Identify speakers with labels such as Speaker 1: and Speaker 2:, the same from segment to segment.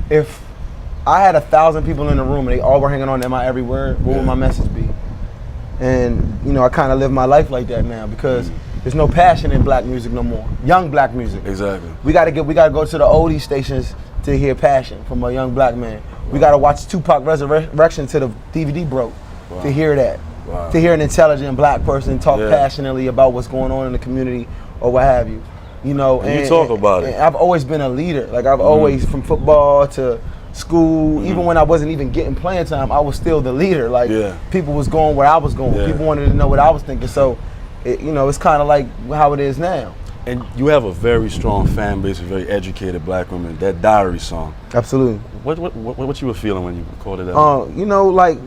Speaker 1: if I had 1,000 people in the room and they all were hanging on to my every word, what would my message be? And you know, I kind of live my life like that now because there's no passion in black music no more. Young black music.
Speaker 2: Exactly.
Speaker 1: We gotta go to the oldie stations to hear passion from a young black man. Wow. We gotta watch Tupac Resurrection till the DVD broke to hear that. Wow. To hear an intelligent black person talk passionately about what's going on in the community or what have you. You know,
Speaker 2: and you talk about it.
Speaker 1: I've always been a leader. Like I've always, from football to school, even when I wasn't even getting playing time, I was still the leader. Like people was going where I was going. People wanted to know what I was thinking. So, you know, it's kind of like how it is now.
Speaker 2: And you have a very strong fan base, of very educated black women. That Diary song.
Speaker 1: Absolutely.
Speaker 2: What you were feeling when you recorded that?
Speaker 1: You know, like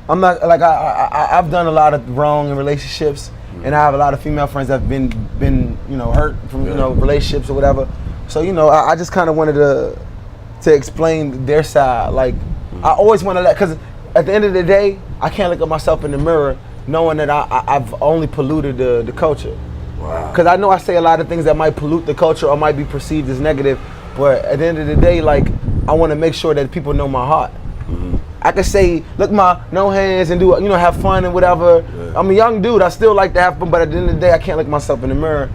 Speaker 1: I'm not like I've done a lot of wrong in relationships, and I have a lot of female friends that have been you know hurt from you know relationships or whatever. So you know, I just kind of wanted to explain their side. Like I always want to because at the end of the day, I can't look at myself in the mirror knowing that I've only polluted the culture. Because I know I say a lot of things that might pollute the culture or might be perceived as negative, but at the end of the day, like I want to make sure that people know my heart. I could say, look, no hands and do, you know, have fun and whatever. I'm a young dude. I still like to have fun, but at the end of the day, I can't look myself in the mirror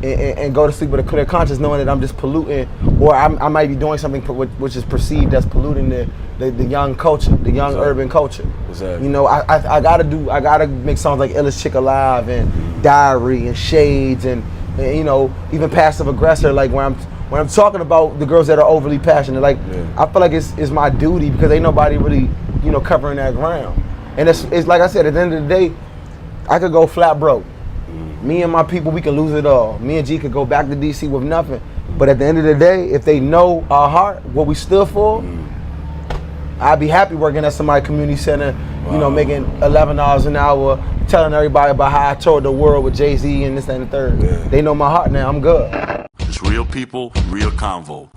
Speaker 1: and go to sleep with a clear conscience, knowing that I'm just polluting, or I might be doing something which is perceived as polluting the young culture, the young urban culture.
Speaker 2: Exactly.
Speaker 1: You know, I gotta make songs like Illest Chick Alive and Diary and Shades and you know, even Passive Aggressor, like when I'm talking about the girls that are overly passionate, like I feel like it's my duty because ain't nobody really, you know, covering that ground. And it's like I said, at the end of the day, I could go flat broke. Me and my people, we can lose it all. Me and G could go back to DC with nothing. But at the end of the day, if they know our heart, what we stood for, I'd be happy working at somebody's community center, you know, making $11 an hour, telling everybody about how I toured the world with Jay-Z and this and the third. They know my heart now, I'm good.
Speaker 3: It's real people, real convo.